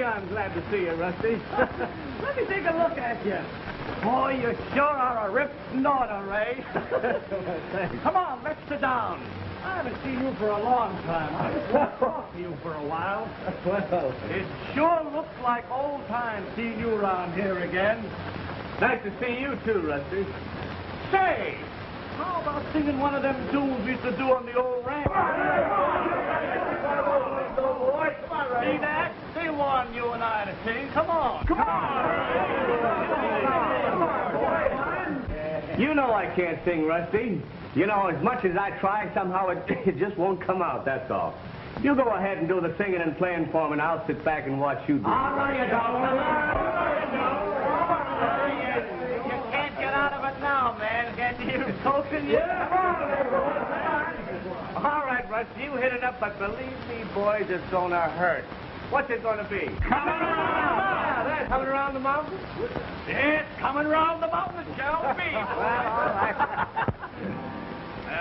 I'm glad to see you, Rusty. Let me take a look at you. Boy, you sure are a ripped snorter, Ray. Come on, let's sit down. I haven't seen you for a long time. I just want to talk to you for a while. Well, it sure looks like old times seeing you around here again. Nice to see you too, Rusty. Say, how about singing one of them tunes we used to do on the old ranch? See that? They want you and I to sing. Come on. Come on. You know I can't sing, Rusty. You know, as much as I try, somehow it just won't come out, that's all. You go ahead and do the singing and playing for me, and I'll sit back and watch you do it. Oh, you don't. You can't get out of it now, man. Can't you? Coaching you? All right, Rusty, you hit it up, but believe me, boys, it's gonna hurt. What's it gonna be? Coming around! That's coming around the mountain? It's coming around the mountain, it shall be. Well, all right.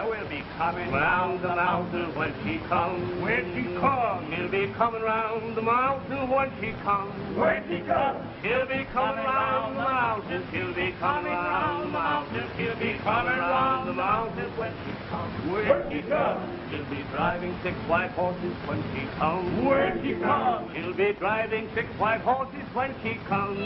We'll be coming round the mountain when she comes. When she comes. She'll be coming round the mountain when she comes. When she comes. She'll be coming round the mountain. She'll be coming round the mountain. She'll be coming round the mountain when she comes. When she comes. She'll be driving 6 white horses when she comes. When she comes. She'll be driving 6 white horses when she comes.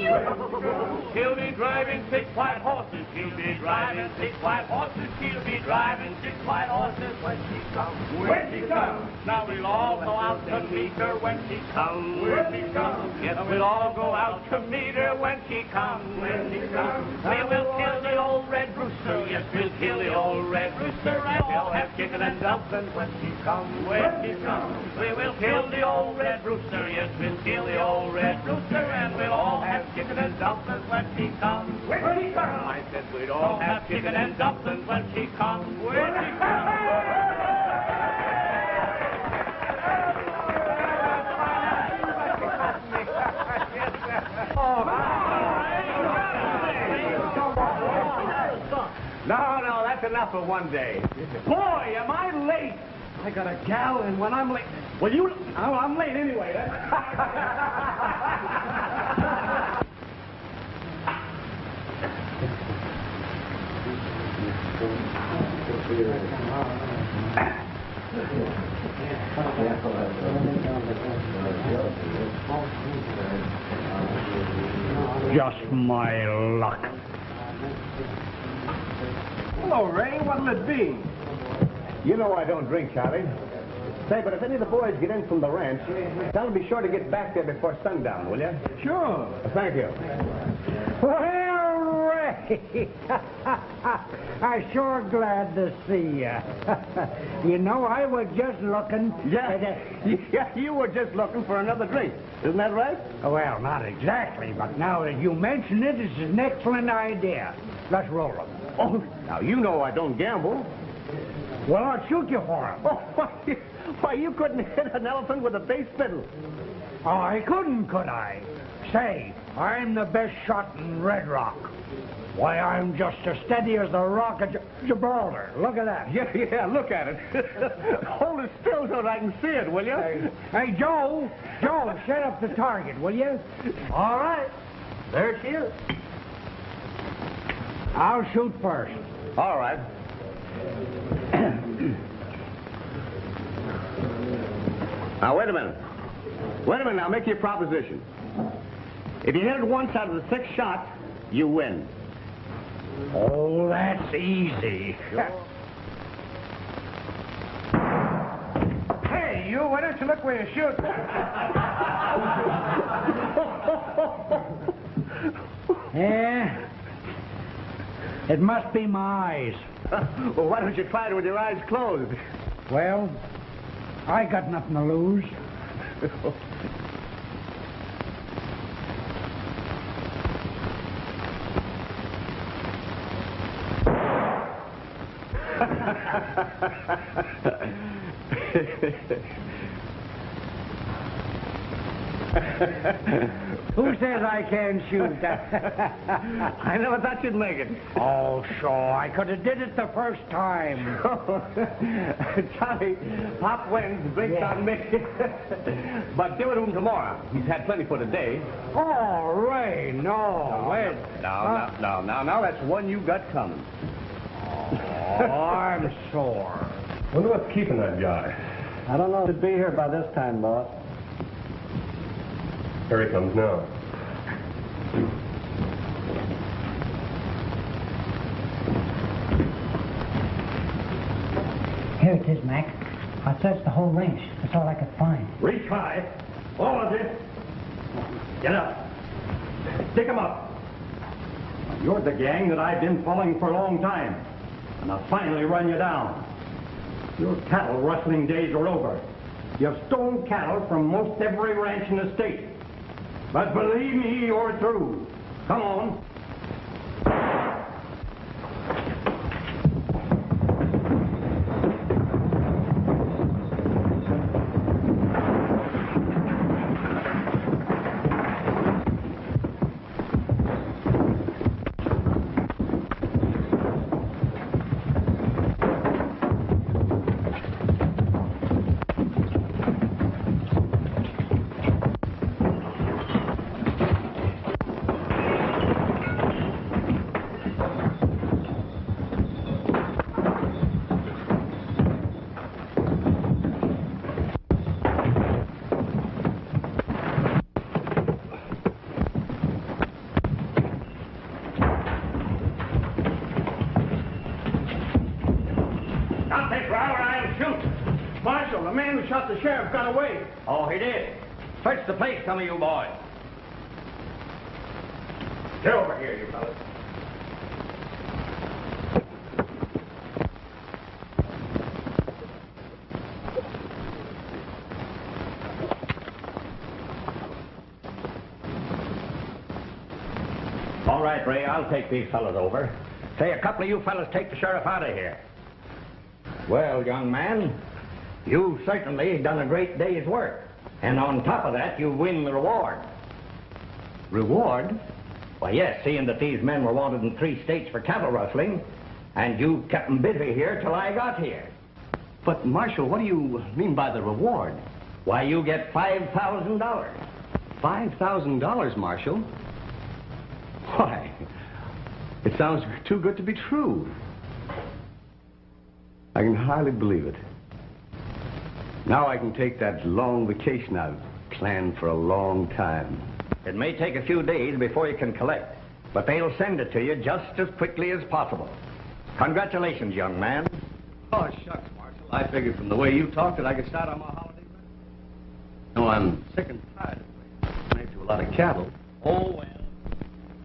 She'll be driving 6 white horses. She'll be driving 6 white horses. She'll be driving 6 white horses when she comes. When she comes. Now we'll all go out to meet her when she comes. When she comes. Yes, we'll all go out to meet her when she comes. When she comes. We will kill the old red rooster. Yes, we'll kill the old red rooster. And we'll have chicken and dumplings when she comes. When she comes. We will kill the old red rooster. Yes, we'll kill the old red rooster. And we'll all have chicken and dumplings when she comes. When she comes. I said we'd all have chicken and dumplings when she comes. When she comes. No, that's enough for one day. Boy, am I late. I got a gal, and when I'm late... Well, you... Oh, I'm late anyway. Just my luck. Hello, Ray. What'll it be? You know I don't drink, Charlie. Say, but if any of the boys get in from the ranch, tell them be sure to get back there before sundown, will you? Sure. Thank you. Well, Ray, I'm sure glad to see you. You know, I was just looking... Yeah, you were just looking for another drink. Isn't that right? Well, not exactly, but now that you mention it, it's an excellent idea. Let's roll them. Oh, now, you know I don't gamble. Well, I'll shoot you for him. Oh, why, you couldn't hit an elephant with a bass fiddle. Oh, I couldn't, could I? Say, I'm the best shot in Red Rock. Why, I'm just as steady as the rock at Gibraltar. Look at that. Yeah, look at it. Hold it still so that I can see it, will you? Hey, Joe, set up the target, will you? All right. There she is. I'll shoot first. All right. Now, wait a minute. Now, make your proposition. If you hit it once out of the 6 shots, you win. Oh, that's easy. Sure. Hey, you, why don't you look where you're shooting? Yeah. It must be my eyes. Well, why don't you try it with your eyes closed? Well, I got nothing to lose. Who says I can't shoot? I never thought you'd make it. Oh, sure. I could have did it the first time. Charlie, Pop wins, blinks on me. But give it to him tomorrow. He's had plenty for today. Oh, Ray, no. Wait. Now, that's one you got coming. Oh, I'm sore. Wonder what's keeping that guy. I don't know if he'd be here by this time, boss. Here he comes now. Here it is, Mac. I searched the whole ranch. That's all I could find. Retry. All of it. Get up. Stick him up. You're the gang that I've been following for a long time. And I'll finally run you down. Your cattle rustling days are over. You've stolen cattle from most every ranch in the state. But believe me, you're through. Come on. The sheriff got away. Oh, he did. Search the place, some of you boys. Get over here, you fellas. All right, Ray, I'll take these fellas over. Say, a couple of you fellas take the sheriff out of here. Well, young man, you've certainly done a great day's work. And on top of that, you win the reward. Reward? Well, yes, seeing that these men were wanted in 3 states for cattle rustling, and you kept them busy here till I got here. But, Marshal, what do you mean by the reward? Why, you get $5,000. $5,000, Marshal? Why, it sounds too good to be true. I can hardly believe it. Now I can take that long vacation I've planned for a long time. It may take a few days before you can collect, but they'll send it to you just as quickly as possible. Congratulations, young man. Oh, shucks, Marshal. I figured from the way you talked that I could start on my holiday. No, I'm sick and tired of playing to a lot of cattle. Oh, well,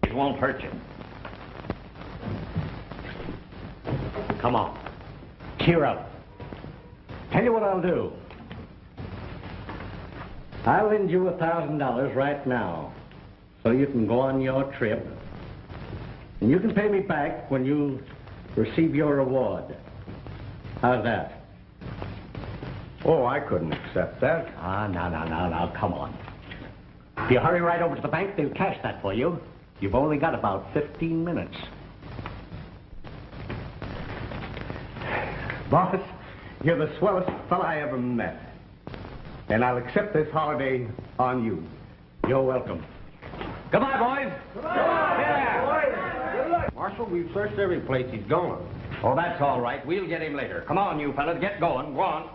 it won't hurt you. Come on. Cheer up. Tell you what I'll do. I'll lend you $1,000 right now, so you can go on your trip, and you can pay me back when you receive your reward. How's that? Oh, I couldn't accept that. Now, come on. If you hurry right over to the bank, they'll cash that for you. You've only got about 15 minutes. Boss, you're the swellest fella I ever met. And I'll accept this holiday on you. You're welcome. Goodbye, boys. Goodbye. Yeah. Marshal, we've searched every place he's gone. Oh, that's all right. We'll get him later. Come on, you fellas. Get going. Go on.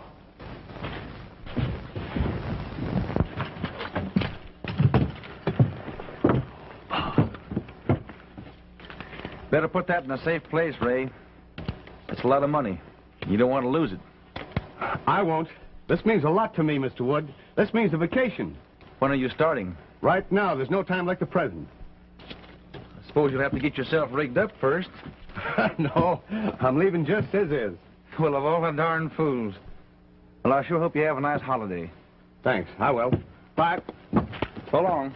Better put that in a safe place, Ray. It's a lot of money. You don't want to lose it. I won't. This means a lot to me, Mr. Wood. This means a vacation. When are you starting? Right now. There's no time like the present. I suppose you'll have to get yourself rigged up first. No, I'm leaving just as is. Well, of all the darn fools. Well, I sure hope you have a nice holiday. Thanks. I will. Bye. So long.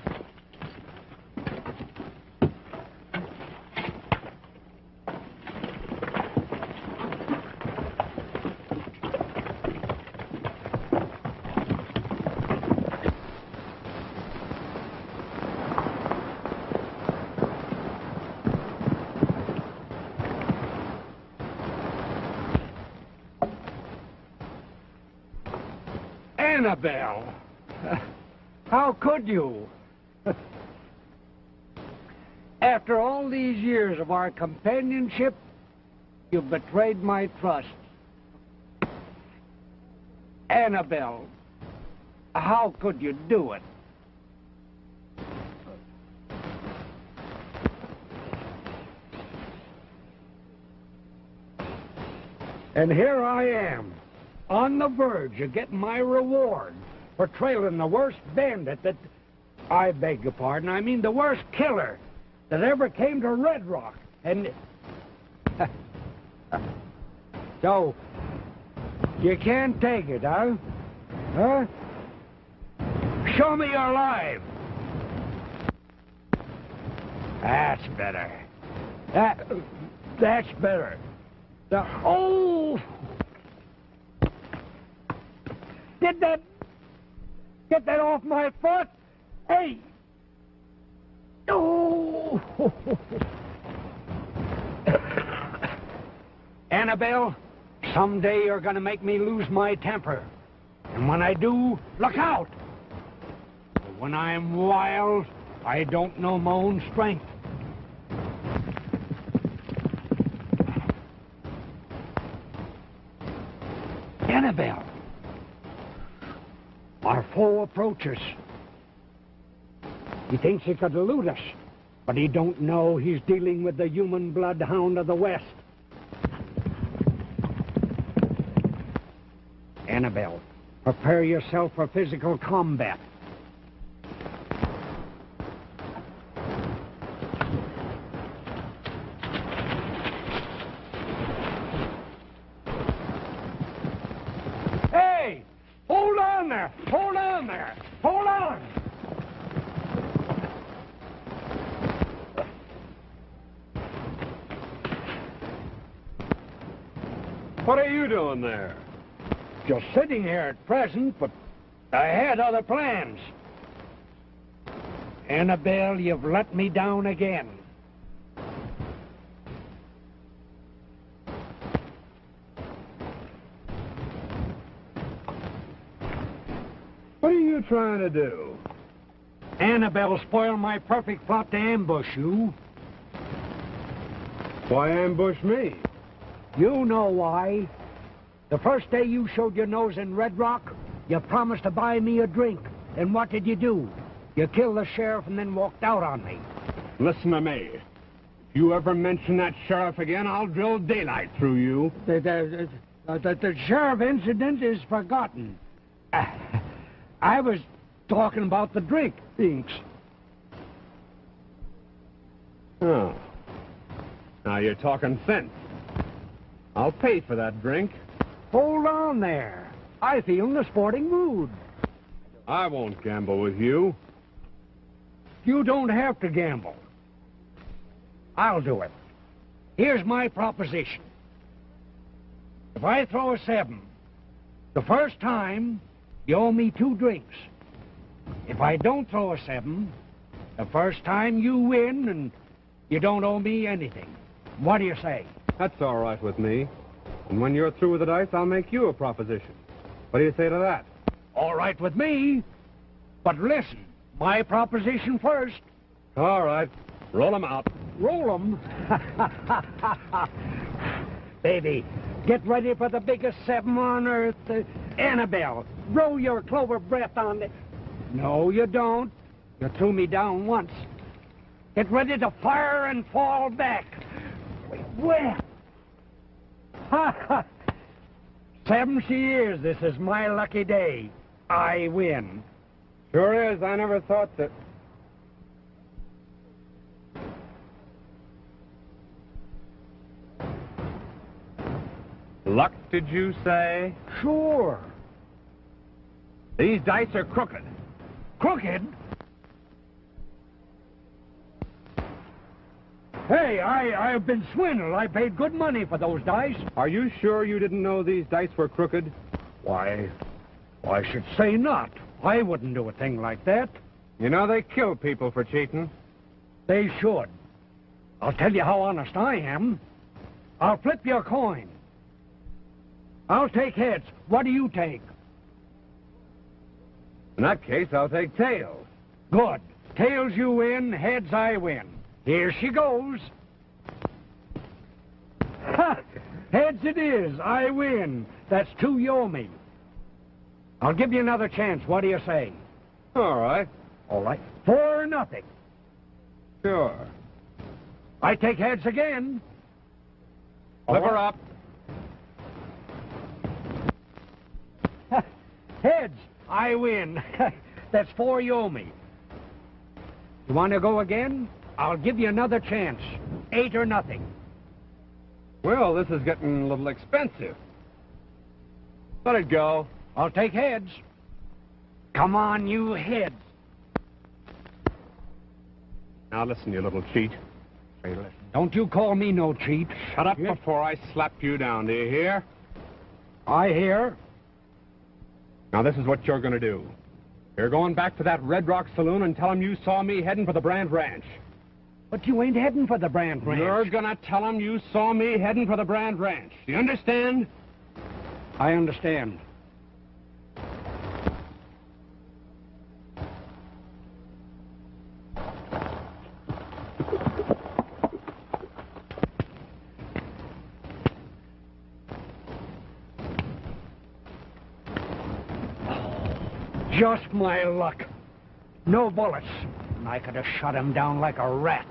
Annabelle, how could you? After all these years of our companionship, you betrayed my trust. Annabelle, how could you do it? And here I am, on the verge of getting my reward for trailing the worst bandit that... I beg your pardon, I mean the worst killer that ever came to Red Rock. And... So, you can't take it, huh? Huh? Show me you're alive. That's better. That's better. Oh! Get that off my foot! Hey! Oh! Annabelle, someday you're gonna make me lose my temper. And when I do, look out! But when I'm wild, I don't know my own strength. Annabelle, our foe approaches. He thinks he could elude us, but he don't know he's dealing with the human bloodhound of the West. Annabelle, prepare yourself for physical combat. Hey! Hold on there! Hold on there! Hold on! What are you doing there? Just sitting here at present, but I had other plans. Annabelle, you've let me down again. What are you trying to do? Annabelle spoiled my perfect plot to ambush you. Why ambush me? You know why. The first day you showed your nose in Red Rock, you promised to buy me a drink. And what did you do? You killed the sheriff and then walked out on me. Listen to me. If you ever mention that sheriff again, I'll drill daylight through you. The sheriff incident is forgotten. I was talking about the drink, Inks. Oh. Now you're talking sense. I'll pay for that drink. Hold on there. I feel in a sporting mood. I won't gamble with you. You don't have to gamble. I'll do it. Here's my proposition. If I throw a 7, the first time, you owe me 2 drinks. If I don't throw a 7, the first time you win and you don't owe me anything. What do you say? That's all right with me. And when you're through with the dice, I'll make you a proposition. What do you say to that? All right with me. But listen, my proposition first. All right. Roll them out. Roll 'em? Baby, get ready for the biggest 7 on earth. Annabelle, roll your clover breath on the... No, you don't. You threw me down once. Get ready to fire and fall back. Well, 7 she is. This is my lucky day. I win. Sure is. I never thought that... Luck, did you say? Sure. These dice are crooked. Crooked? Hey, I've been swindled. I paid good money for those dice. Are you sure you didn't know these dice were crooked? Why, I should say not. I wouldn't do a thing like that. You know they kill people for cheating. They should. I'll tell you how honest I am. I'll flip your coin. I'll take heads. What do you take? In that case, I'll take tails. Good. Tails you win, heads I win. Here she goes. Ha! Heads it is. I win. That's 2 you owe me. I'll give you another chance. What do you say? All right. All right. 4-0. Sure. I take heads again. Flip her up. Heads. I win. That's 4 you owe me. You want to go again? I'll give you another chance. 8 or nothing. Well, this is getting a little expensive. Let it go. I'll take heads. Come on, you heads. Now listen, you little cheat. Hey, listen. Don't you call me no cheat. Shut up before I slap you down, do you hear? I hear. Now this is what you're going to do. You're going back to that Red Rock Saloon and tell them you saw me heading for the Brand Ranch. But you ain't heading for the Brand Ranch. You're going to tell them you saw me heading for the Brand Ranch. Do you understand? I understand. Just my luck. No bullets. And I could have shot him down like a rat.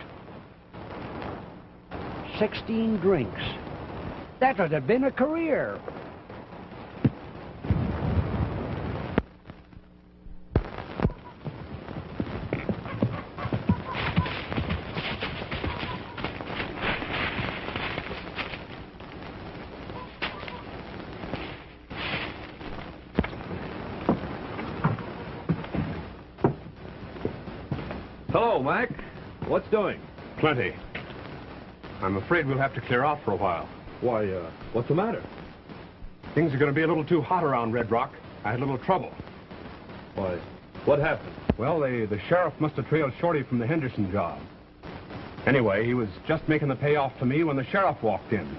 16 drinks. That would have been a career. Hello, Mac. What's doing? Plenty. I'm afraid we'll have to clear out for a while. Why, what's the matter? Things are going to be a little too hot around Red Rock. I had a little trouble. Why, what happened? Well, the sheriff must have trailed Shorty from the Henderson job. Anyway, he was just making the payoff to me when the sheriff walked in.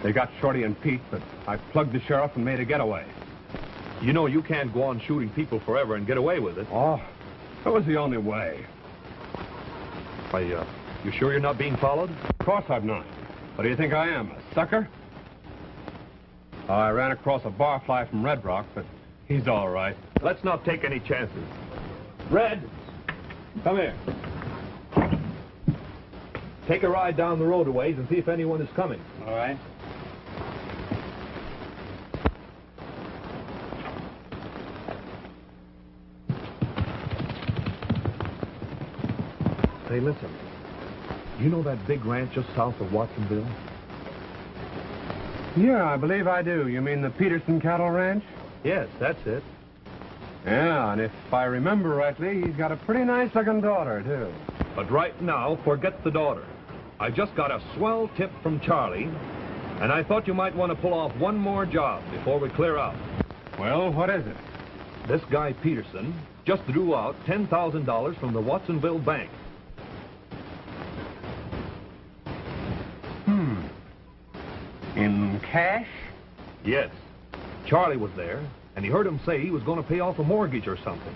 They got Shorty and Pete, but I plugged the sheriff and made a getaway. You know you can't go on shooting people forever and get away with it. Oh, that was the only way. Why, you sure you're not being followed? Of course I'm not. What do you think I am, a sucker? I ran across a barfly from Red Rock, but he's all right. Let's not take any chances. Red, come here. Take a ride down the road a ways and see if anyone is coming. All right. Hey, listen. You know that big ranch just south of Watsonville? Yeah, I believe I do. You mean the Peterson Cattle Ranch? Yes, that's it. Yeah, and if I remember rightly, he's got a pretty nice-looking daughter, too. But right now, forget the daughter. I just got a swell tip from Charlie, and I thought you might want to pull off one more job before we clear out. Well, what is it? This guy Peterson just drew out $10,000 from the Watsonville Bank. In cash? Yes. Charlie was there, and he heard him say he was going to pay off a mortgage or something.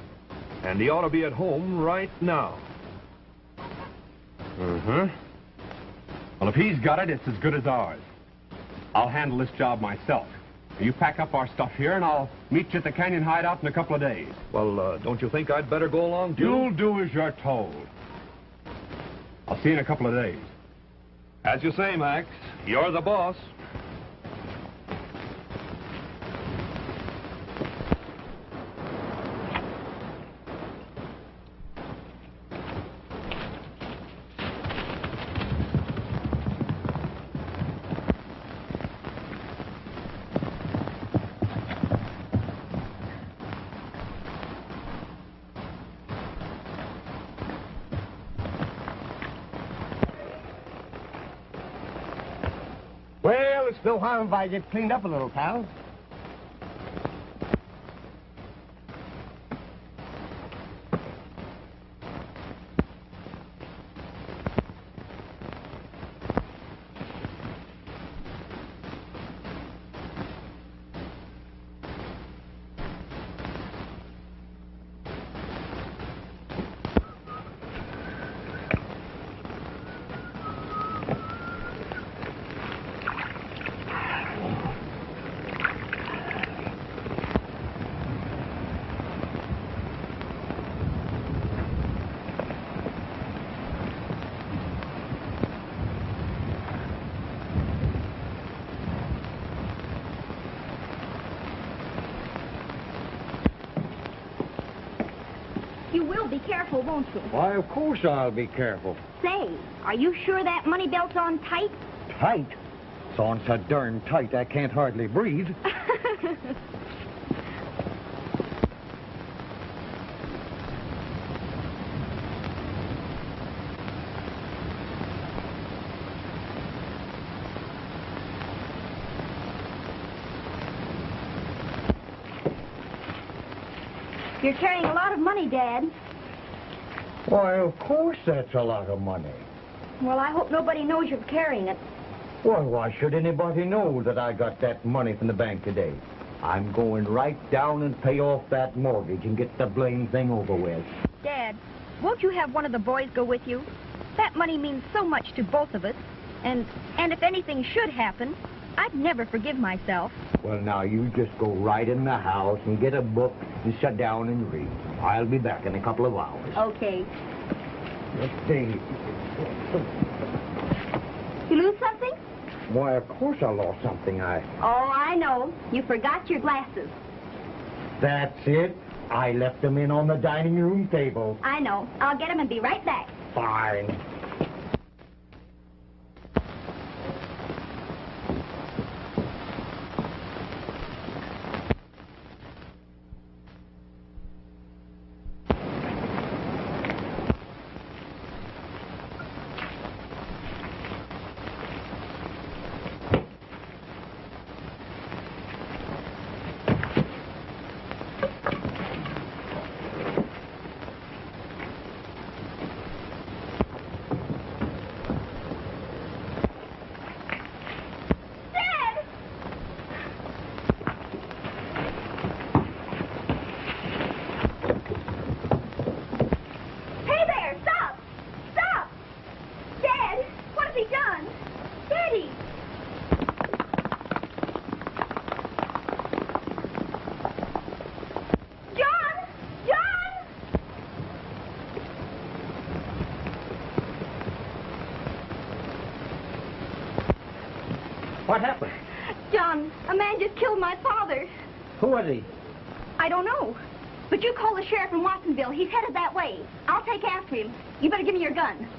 And he ought to be at home right now. Uh-huh. Well, if he's got it, it's as good as ours. I'll handle this job myself. You pack up our stuff here, and I'll meet you at the Canyon hideout in a couple of days. Well, don't you think I'd better go along, too? You'll do as you're told. I'll see you in a couple of days. As you say, Max, you're the boss. Well, it's no harm if I get cleaned up a little, pal. careful, won't you? Why, of course I'll be careful. Say, are you sure that money belt's on tight? Tight? It's on so darn tight I can't hardly breathe. You're carrying a lot of money, Dad. Why, of course that's a lot of money. Well, I hope nobody knows you're carrying it. Well, why should anybody know that I got that money from the bank today? I'm going right down and pay off that mortgage and get the blame thing over with. Dad, won't you have one of the boys go with you? That money means so much to both of us. And if anything should happen, I'd never forgive myself. Well, now, you just go right in the house and get a book and sit down and read. I'll be back in a couple of hours. Okay. Let's see. You lose something? Why, of course I lost something. Oh, I know. You forgot your glasses. That's it. I left them in on the dining room table. I know. I'll get them and be right back. Fine. What happened? John, a man just killed my father. Who was he? I don't know. But you call the sheriff in Watsonville. He's headed that way. I'll take after him. You better give me your gun.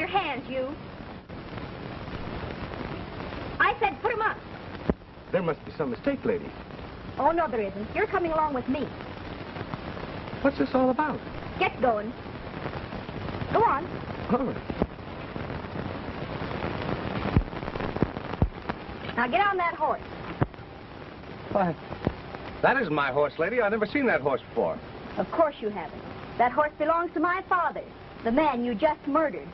hands, you. I said put 'em up. There must be some mistake, lady. Oh, no, there isn't. You're coming along with me. What's this all about? Get going. Go on. All right. Now get on that horse. Why, that isn't my horse, lady. I've never seen that horse before. Of course you haven't. That horse belongs to my father, the man you just murdered.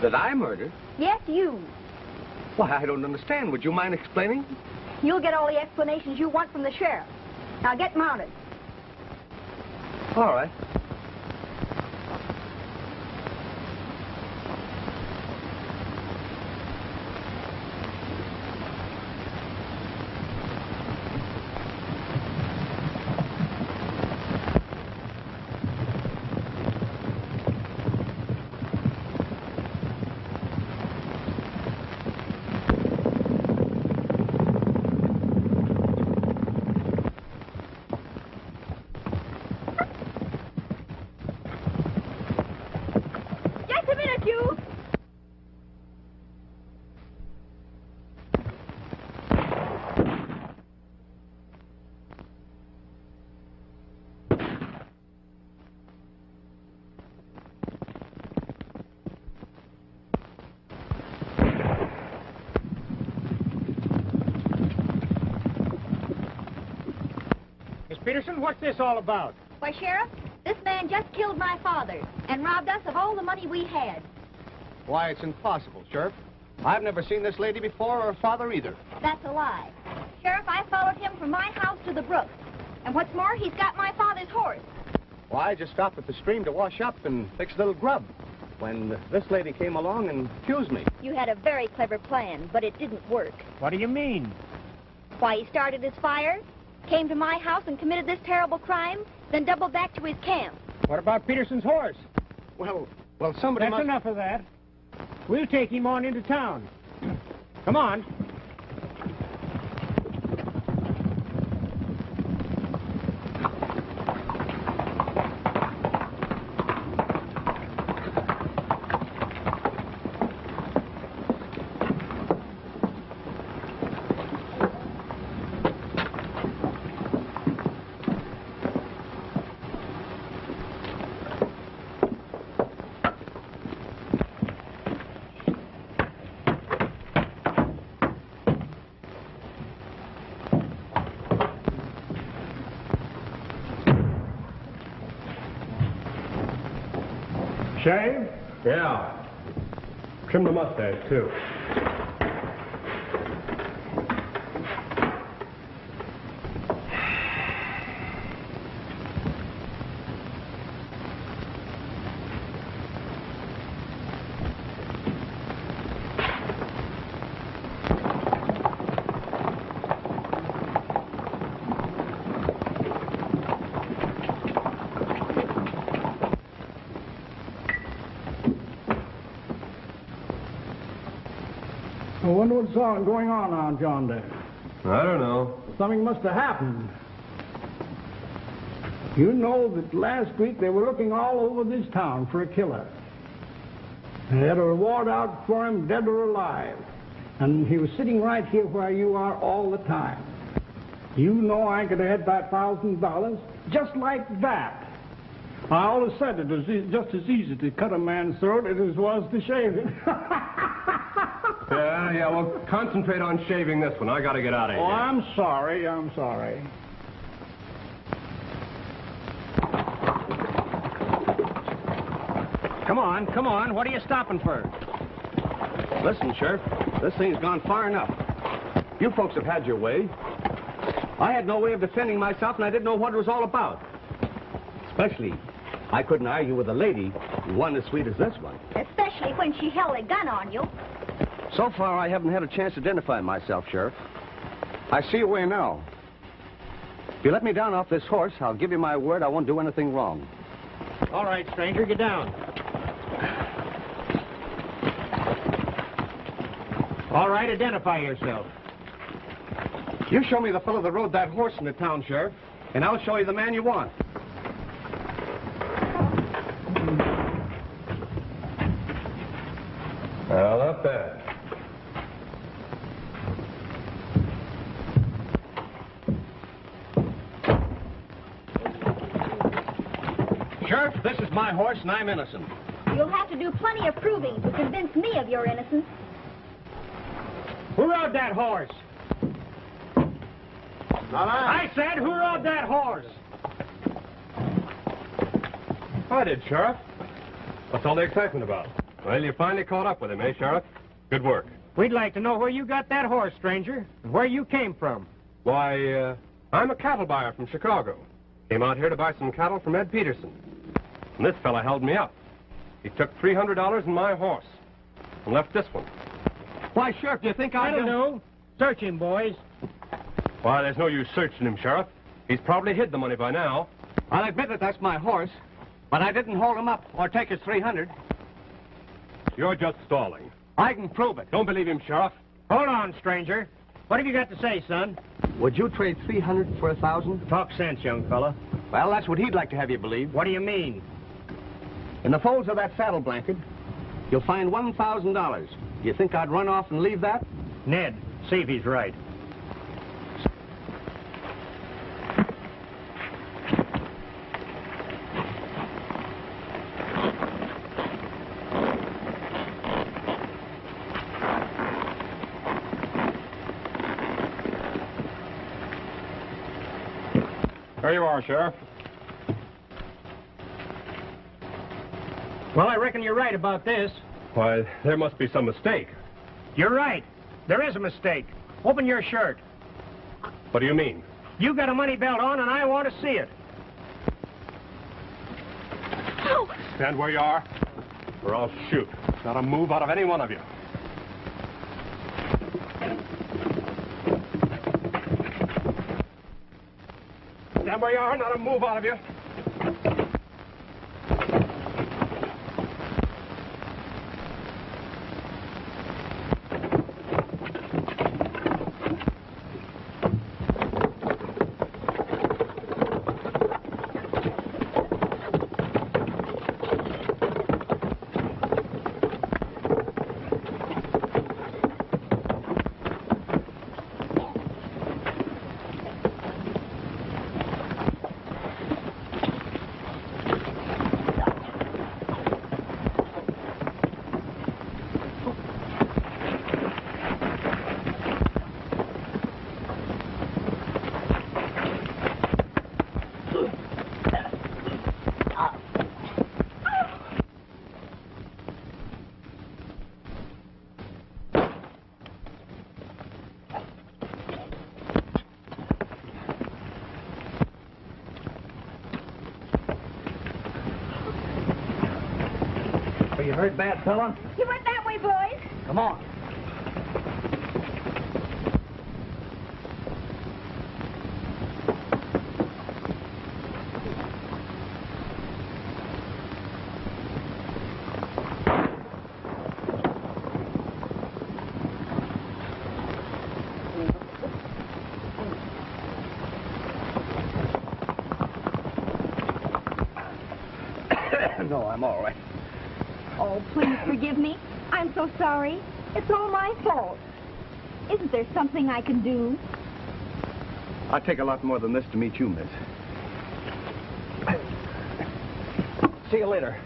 That I murdered? Yes, you. Why, I don't understand. Would you mind explaining? You'll get all the explanations you want from the sheriff. Now get mounted. All right. Peterson, what's this all about? Why, Sheriff, this man just killed my father and robbed us of all the money we had. Why, it's impossible, Sheriff. I've never seen this lady before or father either. That's a lie. Sheriff, I followed him from my house to the brook. And what's more, he's got my father's horse. Well, I just stopped at the stream to wash up and fix a little grub when this lady came along and accused me. You had a very clever plan, but it didn't work. What do you mean? Why, he started his fire, came to my house and committed this terrible crime, then doubled back to his camp. What about Peterson's horse? Well, somebody That's enough of that. We'll take him on into town. Come on. Shave? Yeah. Trim the mustache, too. I wonder what's going on now, John there. I don't know. Something must have happened. You know that last week they were looking all over this town for a killer. They had a reward out for him, dead or alive. And he was sitting right here where you are all the time. You know I could have had that $1,000 just like that. I always said it was just as easy to cut a man's throat as it was to shave it. Yeah, well, concentrate on shaving this one. I gotta get out of here. Oh, I'm sorry. Come on. What are you stopping for? Listen, Sheriff, this thing's gone far enough. You folks have had your way. I had no way of defending myself, and I didn't know what it was all about. Especially, I couldn't argue with a lady, one as sweet as this one. Especially when she held a gun on you. So far, I haven't had a chance to identify myself, Sheriff. I see your way now. If you let me down off this horse, I'll give you my word I won't do anything wrong. All right, stranger, get down. All right, identify yourself. You show me the fellow that rode that horse into town, Sheriff, and I'll show you the man you want. Well, not bad. Sheriff, this is my horse, and I'm innocent. You'll have to do plenty of proving to convince me of your innocence. Who rode that horse? Not I said, who rode that horse? I did, Sheriff. What's all the excitement about? Well, you finally caught up with him, eh, Sheriff? Good work. We'd like to know where you got that horse, stranger, and where you came from. Why, I'm a cattle buyer from Chicago. Came out here to buy some cattle from Ed Peterson. And this fella held me up. He took $300 in my horse and left this one. Why, Sheriff, do you think I don't know. Search him, boys. Why, there's no use searching him, Sheriff. He's probably hid the money by now. I'll admit that that's my horse, but I didn't hold him up or take his 300. You're just stalling. I can prove it. Don't believe him, Sheriff. Hold on, stranger. What have you got to say, son? Would you trade 300 for 1,000? Talk sense, young fella. Well, that's what he'd like to have you believe. What do you mean? In the folds of that saddle blanket, you'll find $1,000. Do you think I'd run off and leave that? Ned, see if he's right. There you are, Sheriff. Well, I reckon you're right about this. Why, there must be some mistake. You're right. There is a mistake. Open your shirt. What do you mean? You got a money belt on, and I want to see it. Oh! Stand where you are, or I'll shoot. Not a move out of any one of you. Stand where you are, not a move out of you. You hurt bad, fella? He went that way, boys. Come on. No, I'm all right. Oh, please forgive me. I'm so sorry. It's all my fault. Isn't there something I can do? I'd take a lot more than this to meet you, miss. See you later.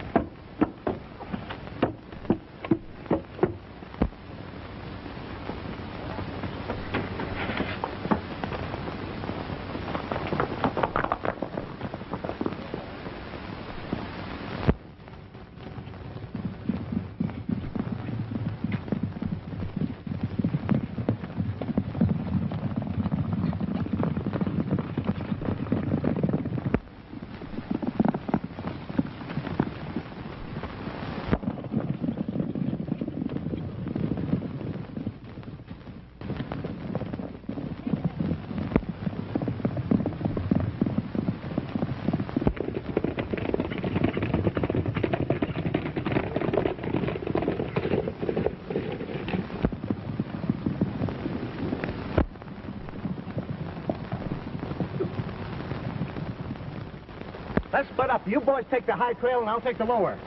Let's split up. You boys take the high trail, and I'll take the lower.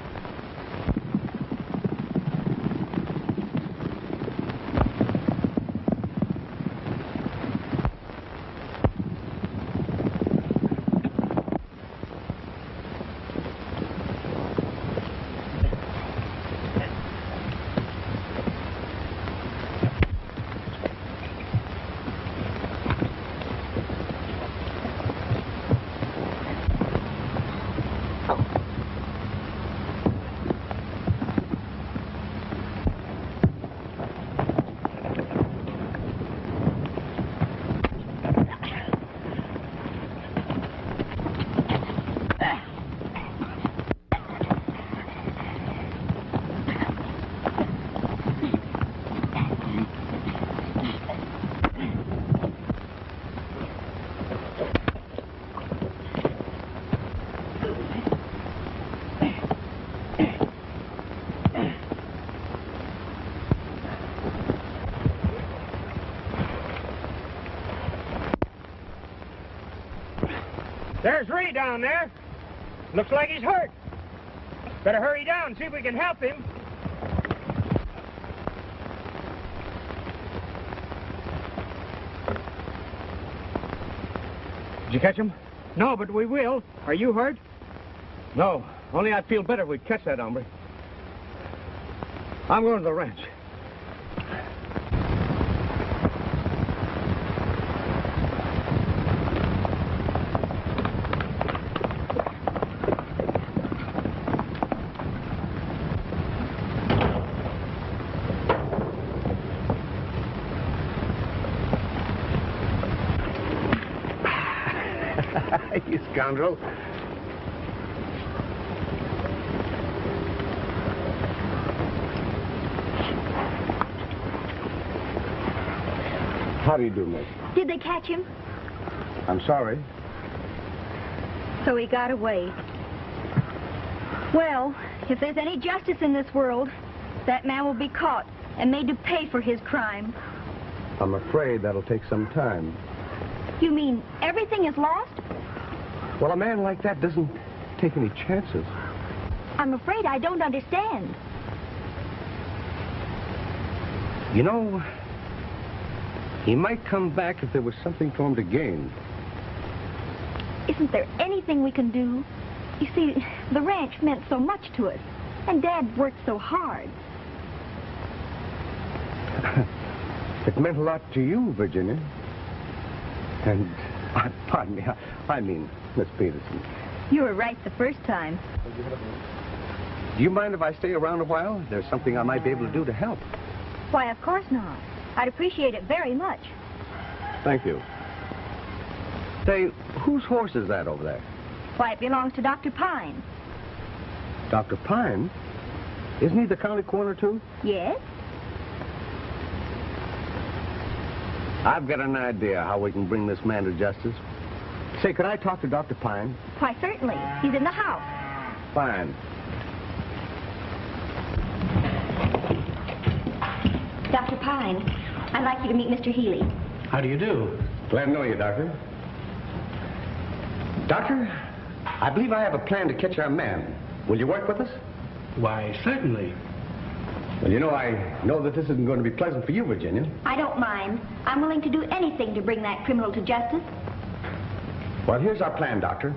There's Ray down there. Looks like he's hurt. Better hurry down and see if we can help him. Did you catch him? No, but we will. Are you hurt? No. Only I'd feel better if we'd catch that hombre. I'm going to the ranch. You scoundrel. How do you do, miss? Did they catch him? I'm sorry. So he got away. Well, if there's any justice in this world, that man will be caught and made to pay for his crime. I'm afraid that'll take some time. You mean everything is lost? Well, a man like that doesn't take any chances. I'm afraid I don't understand. You know, he might come back if there was something for him to gain. Isn't there anything we can do? You see, the ranch meant so much to us, and Dad worked so hard. It meant a lot to you, Virginia. And, pardon me, I mean, Miss Peterson. You were right the first time. Do you mind if I stay around a while? There's something I might be able to do to help. Why, of course not. I'd appreciate it very much. Thank you. Say, whose horse is that over there? Why, it belongs to Dr. Pine. Dr. Pine? Isn't he the county coroner, too? Yes? I've got an idea how we can bring this man to justice. Say, could I talk to Dr. Pine? Why, certainly. He's in the house. Fine. Dr. Pine, I'd like you to meet Mr. Healy. How do you do? Glad to know you, Doctor. Doctor, I believe I have a plan to catch our man. Will you work with us? Why, certainly. Well, you know, I know that this isn't going to be pleasant for you, Virginia. I don't mind. I'm willing to do anything to bring that criminal to justice. Well, here's our plan, Doctor.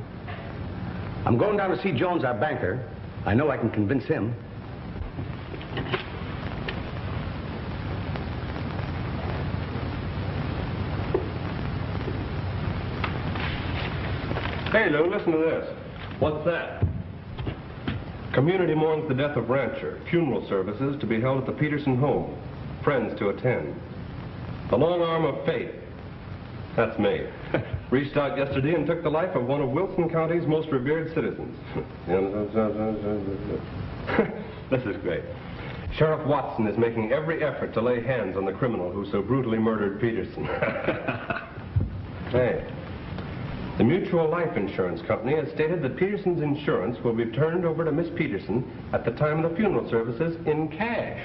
I'm going down to see Jones, our banker. I know I can convince him. Hey, Lou, listen to this. What's that? Community mourns the death of rancher. Funeral services to be held at the Peterson home. Friends to attend. The long arm of fate. That's me. Reached out yesterday and took the life of one of Wilson County's most revered citizens. This is great. Sheriff Watson is making every effort to lay hands on the criminal who so brutally murdered Peterson. Hey. The Mutual Life Insurance Company has stated that Peterson's insurance will be turned over to Miss Peterson at the time of the funeral services in cash.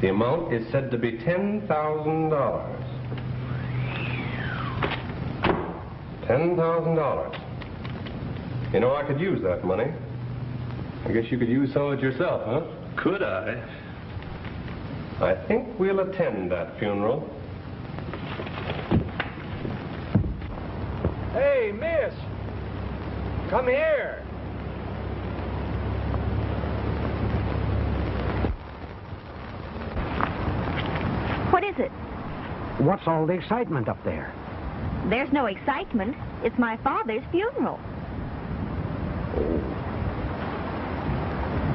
The amount is said to be $10,000. $10,000. You know, I could use that money. I guess you could use some of it yourself, huh? Could I? I think we'll attend that funeral. Hey, miss. Come here. What is it? What's all the excitement up there? There's no excitement. It's my father's funeral.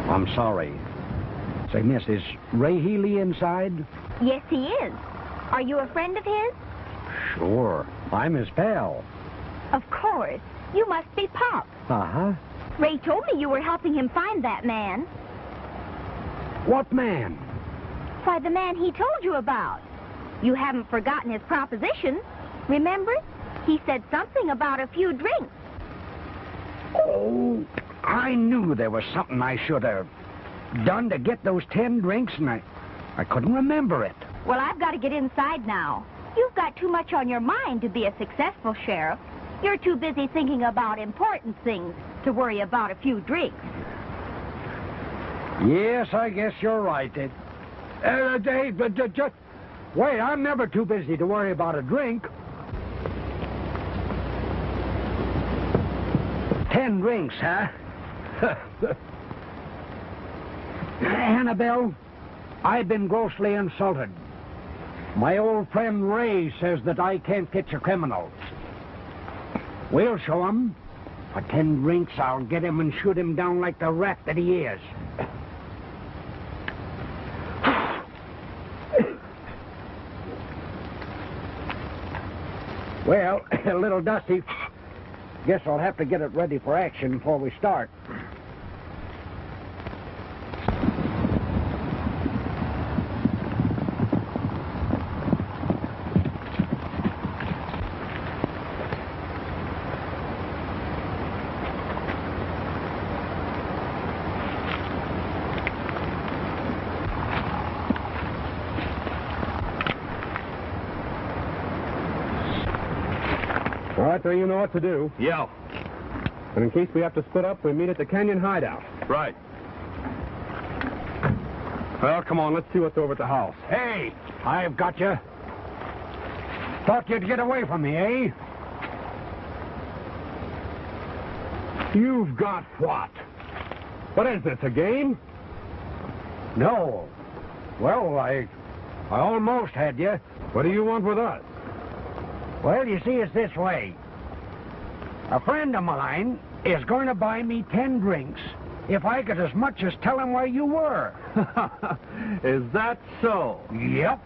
I'm sorry. Say, miss, is Ray Healy inside? Yes, he is. Are you a friend of his? Sure. I'm his pal. Of course. You must be Pop. Uh-huh. Ray told me you were helping him find that man. What man? Why, the man he told you about. You haven't forgotten his proposition. Remember? He said something about a few drinks. Oh, I knew there was something I should have done to get those 10 drinks, and I couldn't remember it. Well, I've got to get inside now. You've got too much on your mind to be a successful sheriff. You're too busy thinking about important things to worry about a few drinks. Yes, I guess you're right. Just wait, I'm never too busy to worry about a drink. 10 drinks, huh? Annabelle, I've been grossly insulted. My old friend Ray says that I can't catch a criminal. We'll show him. For 10 drinks, I'll get him and shoot him down like the rat that he is. Well, a little dusty. Guess I'll have to get it ready for action before we start. All right, so you know what to do. Yeah. And in case we have to split up, we meet at the Canyon Hideout. Right. Well, come on, let's see what's over at the house. Hey, I've got you. Thought you'd get away from me, eh? You've got what? What is this, a game? No. Well, I almost had you. What do you want with us? Well, you see, it's this way. A friend of mine is going to buy me 10 drinks if I could as much as tell him where you were. Is that so? Yep.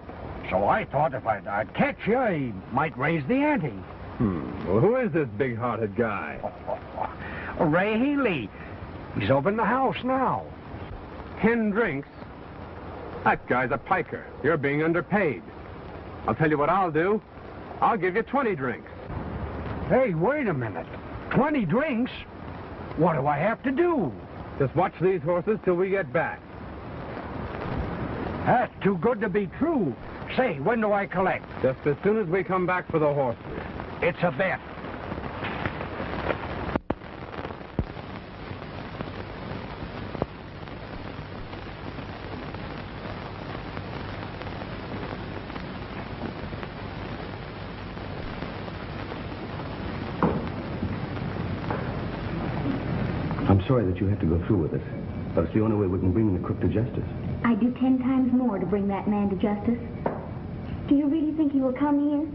So I thought if I'd catch you, he might raise the ante. Well, who is this big-hearted guy? Ray Healy. He's over in the house now. 10 drinks? That guy's a piker. You're being underpaid. I'll tell you what I'll do. I'll give you 20 drinks. Hey, wait a minute. 20 drinks? What do I have to do? Just watch these horses till we get back. That's too good to be true. Say, when do I collect? Just as soon as we come back for the horses. It's a bet. I'm sorry that you have to go through with this, but it's the only way we can bring the crook to justice. I'd do 10 times more to bring that man to justice. Do you really think he will come here?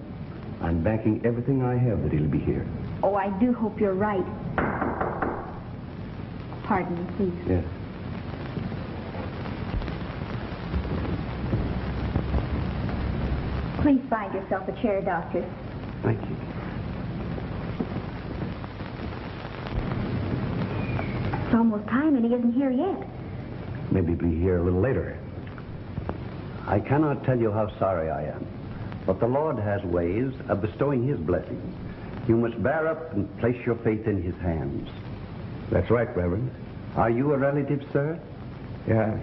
I'm backing everything I have that he'll be here. Oh, I do hope you're right. Pardon me, please. Yes. Please find yourself a chair, Doctor. Thank you. It's almost time and he isn't here yet. Maybe he'll be here a little later. I cannot tell you how sorry I am, but the Lord has ways of bestowing his blessing. You must bear up and place your faith in his hands. That's right, Reverend. Are you a relative, sir? Yeah.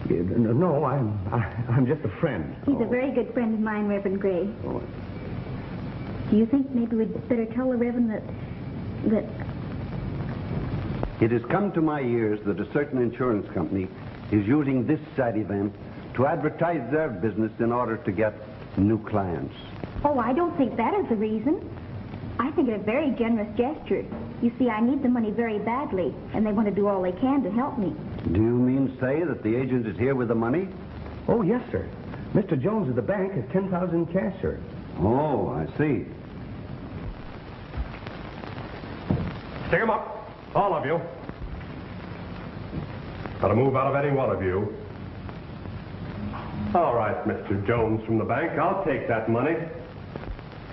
No, I'm just a friend. He's a very good friend of mine, Reverend Gray. Oh. Do you think maybe we'd better tell the Reverend that... It has come to my ears that a certain insurance company is using this sad event to advertise their business in order to get new clients. Oh, I don't think that is the reason. I think it a very generous gesture. You see, I need the money very badly, and they want to do all they can to help me. Do you mean to say that the agent is here with the money? Oh, yes, sir. Mr. Jones of the bank has 10,000 cash, sir. Oh, I see. Stick 'em up. All of you. Got to move out of any one of you. All right, Mr. Jones from the bank. I'll take that money.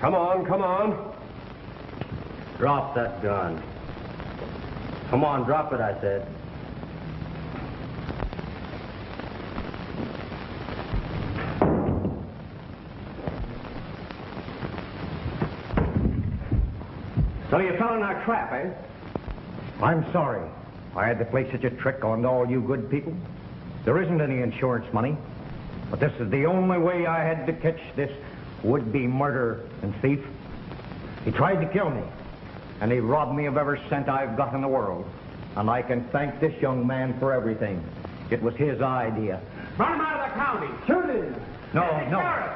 Come on, come on. Drop that gun. Come on, drop it, I said. So you fell in our trap, eh? I'm sorry. I had to play such a trick on all you good people. There isn't any insurance money. But this is the only way I had to catch this would-be murderer and thief. He tried to kill me. and he robbed me of every cent I've got in the world. And I can thank this young man for everything. It was his idea. Run him out of the county. Shoot him.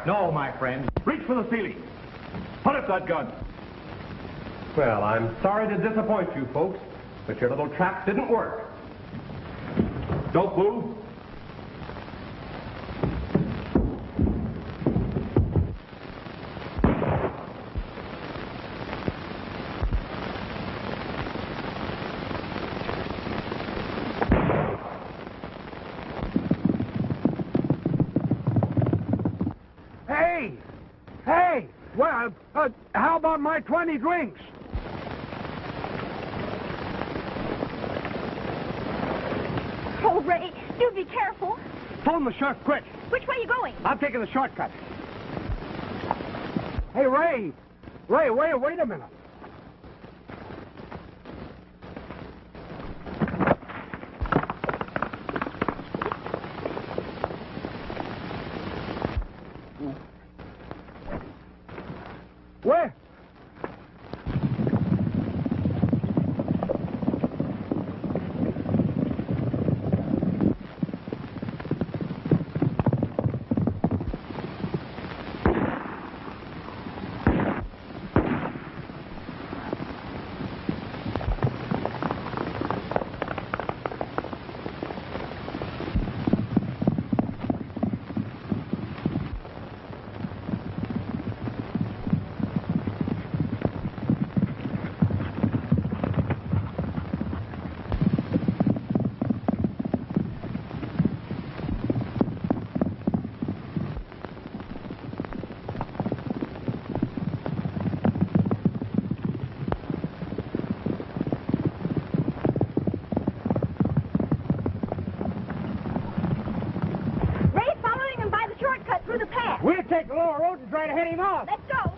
No, my friend. Reach for the ceiling. Put up that gun. Well, I'm sorry to disappoint you folks, but your little trap didn't work. Don't move. Hey! Well, how about my 20 drinks? Oh, Ray, do be careful. Phone the sheriff quick. Which way are you going? I'm taking the shortcut. Hey, Ray! Ray, wait a minute. Where? We'll take the lower road and try to head him off. Let's go.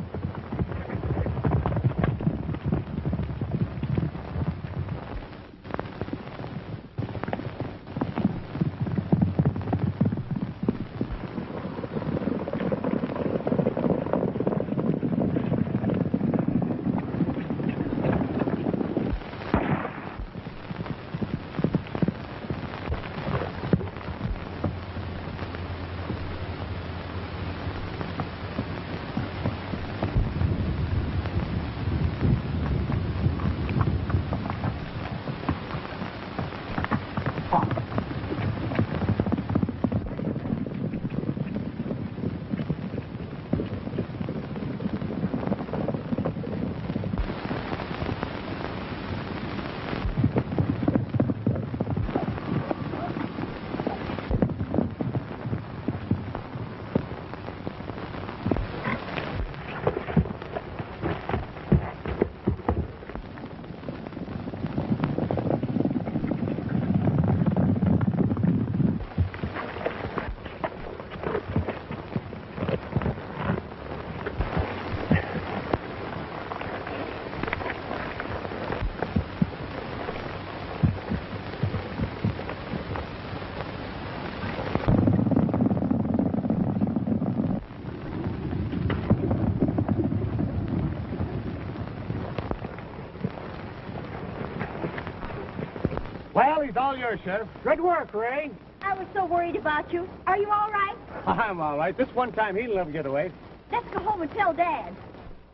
Well, he's all yours, Sheriff. Good work, Ray. I was so worried about you. Are you all right? I'm all right. This one time he'll never get away. Let's go home and tell Dad.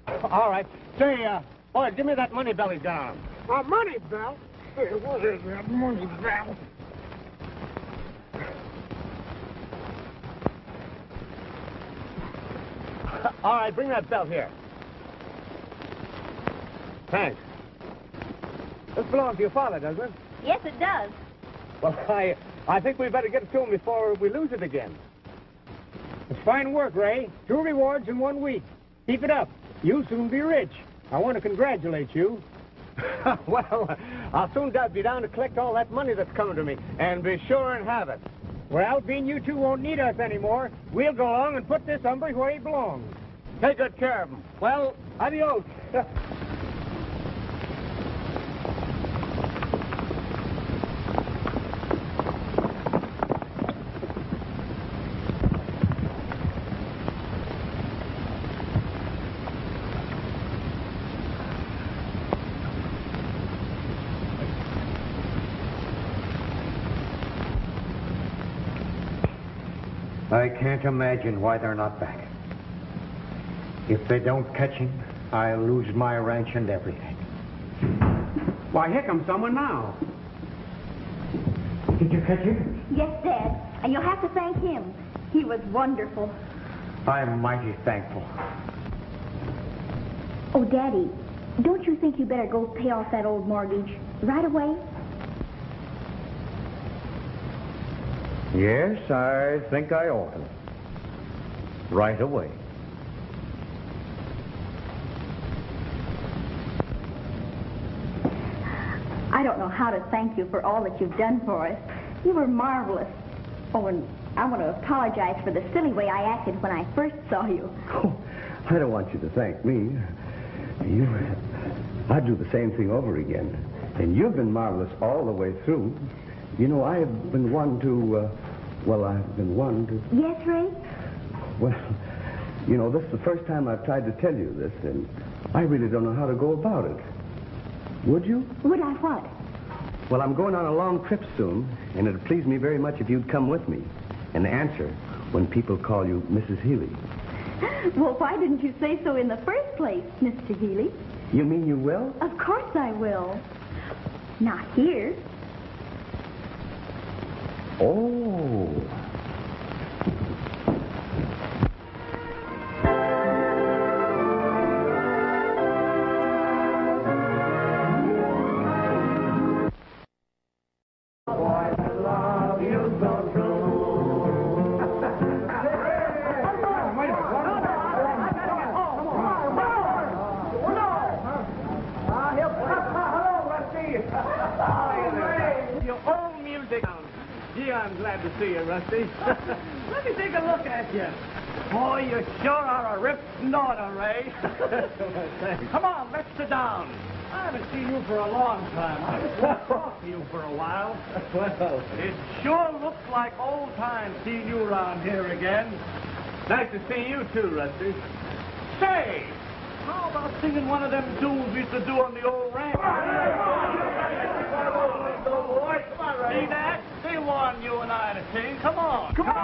All right. Say, boy, give me that money belt he's got on. A money belt? Hey, what is that money belt? All right, bring that belt here. Thanks. This belongs to your father, doesn't it? Yes, it does. Well, I think we better get it to him before we lose it again. It's fine work, Ray. 2 rewards in 1 week. Keep it up. You'll soon be rich. I want to congratulate you. Well, I'll soon be down to collect all that money that's coming to me, and be sure and have it. Well, being you two won't need us anymore, we'll go along and put this hombre where he belongs. Take good care of him. Well, adios. I can't imagine why they're not back. If they don't catch him, I'll lose my ranch and everything. Why, here comes someone now. Did you catch him? Yes, Dad. And you'll have to thank him. He was wonderful. I'm mighty thankful. Oh, Daddy, don't you think you better go pay off that old mortgage right away? Yes, I think I ought to. Right away. I don't know how to thank you for all that you've done for us. You were marvelous. Oh, and I want to apologize for the silly way I acted when I first saw you. Oh, I don't want you to thank me. I'd do the same thing over again. And you've been marvelous all the way through. You know, I've been one to, I've been one to... Yes, Ray? Well, you know, this is the first time I've tried to tell you this, and I really don't know how to go about it. Would you? Would I what? Well, I'm going on a long trip soon, and it'd please me very much if you'd come with me and answer when people call you Mrs. Healy. Well, why didn't you say so in the first place, Mr. Healy? You mean you will? Of course I will. Not here. Oh. I'm glad to see you, Rusty. Let me take a look at you. Boy, you sure are a ripped snorter, Ray. Come on, let's sit down. I haven't seen you for a long time. I just want to talk to you for a while. Well, it sure looks like old times seeing you around here again. Nice to see you, too, Rusty. Say, how about singing one of them tunes we used to do on the old ranch? See that? They want you and I to sing. Come on. Come on.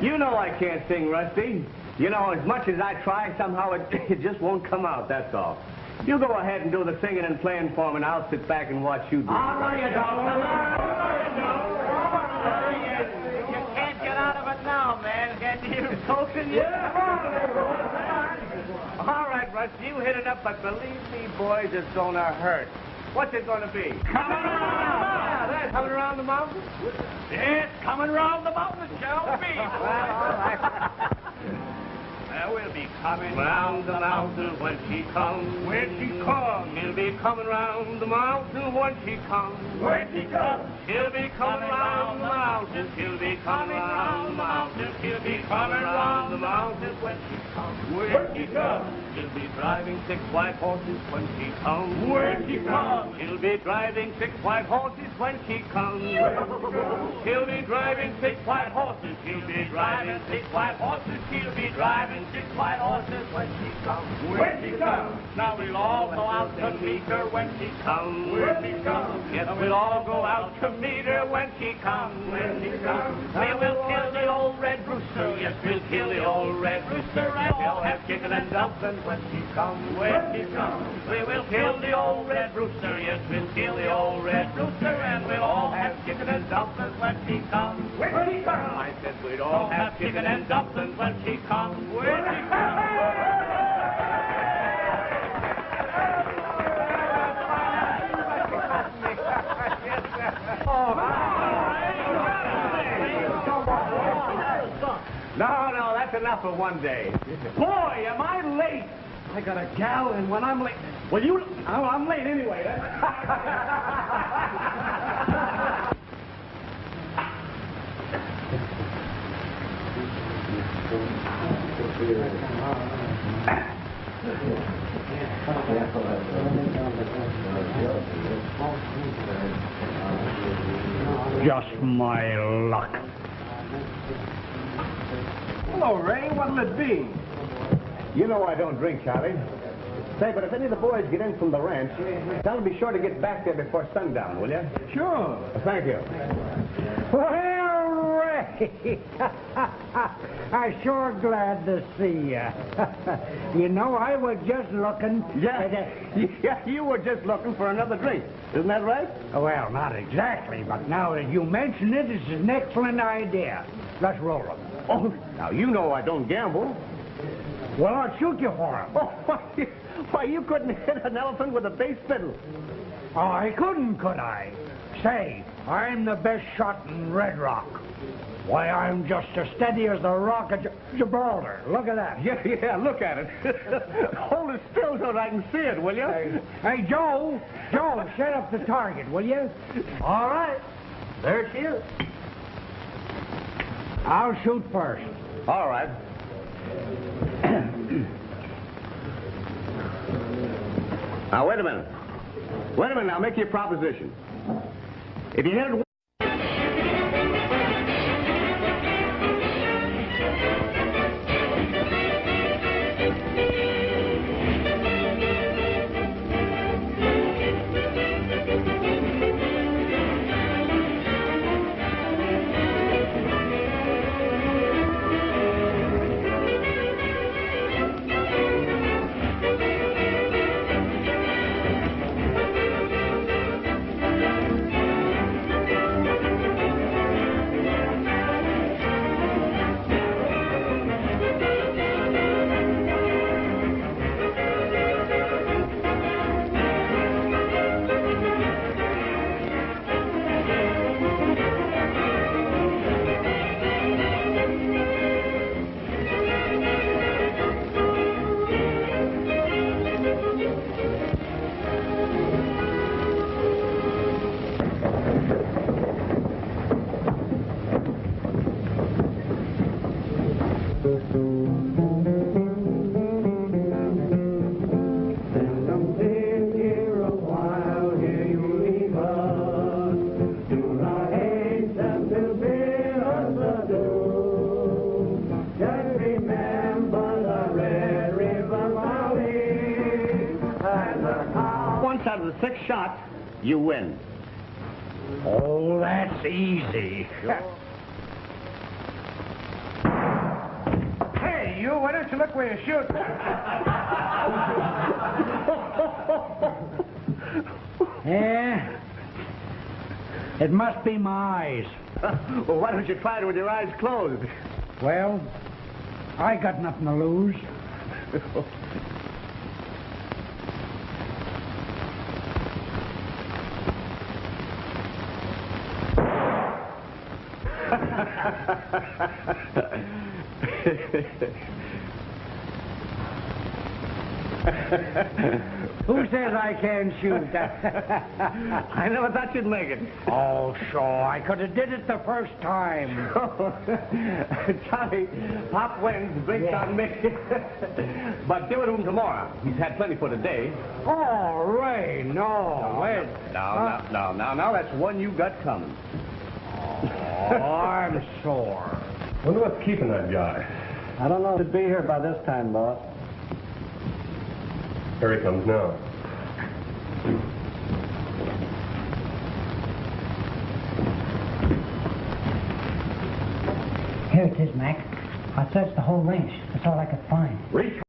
You know I can't sing, Rusty. You know, as much as I try, somehow it just won't come out, that's all. You go ahead and do the singing and playing for me, and I'll sit back and watch you do it. All right, you can't get out of it now, man. Can't you coaxing you? All right, Rusty, you hit it up, but believe me, boys, it's gonna hurt. What's it gonna be? Coming around! That's coming around the mountain? Yes, coming around the mountain, shall be. Well, all right. We'll be coming round the mountain when she comes. When she comes. She'll be coming round the mountain when she comes. When she comes. She'll be coming round the mountain. She'll be coming round the mountain. She'll be coming round the mountain when she comes. When she comes. She'll be driving 6 white horses when she comes. When she comes. She'll be driving 6 white horses when she comes. She'll be driving 6 white horses. She'll be driving 6 white horses. She'll be driving 6 white horses when she comes. When she comes. Now we'll all go out to meet her when she comes. When she comes. Yes, we'll all go out to meet her when she comes. When she comes. We will kill the old red rooster. Yes, we'll kill the old red rooster. And we'll have chicken and dumplings when she comes. When she comes. We will kill the old red rooster. Yes, we'll kill the old red rooster. And we'll all have chicken and dumplings when she comes. When she comes. I said we'd all have chicken and dumplings when she comes. When she comes. No, that's enough for one day. Boy, am I late. I got a gal, and when I'm late... Well, I'm late anyway. Just my luck. Hello, Ray. What'll it be? You know I don't drink, Charlie. Say, but if any of the boys get in from the ranch, tell them be sure to get back there before sundown, will you? Sure. Thank you. Well, Ray, I'm sure glad to see you. You know, I was just looking... Yeah, you were just looking for another drink. Isn't that right? Well, not exactly, but now that you mention it, it's an excellent idea. Let's roll them. Oh, now, you know I don't gamble. Well, I'll shoot you for him. Oh, why, you couldn't hit an elephant with a bass fiddle. Oh, I couldn't, could I? Say, I'm the best shot in Red Rock. Why, I'm just as steady as the rock at Gibraltar. Look at that. Yeah, look at it. Hold it still so that I can see it, will you? Hey, Joe, set up the target, will you? All right. There she is. I'll shoot first. All right. Now, wait a minute. I'll make you a proposition. If you hit it... Out of the 6 shots, you win. Oh, that's easy. Hey, you, why don't you look where you're shooting? Yeah, it must be my eyes. Well, why don't you try it with your eyes closed? Well, I got nothing to lose. Who says I can't shoot? I never thought you'd make it. Oh, sure. I could have did it the first time. Johnny, Pop wins, drinks on me. But give it to him tomorrow. He's had plenty for today. Oh, Ray, no. Wait. Now, that's one you got coming. Oh, I'm sore. Wonder what's keeping that guy. I don't know if he'd be here by this time, boss. Here he comes now. Here it is, Mac. I searched the whole ranch. That's all I could find. Reach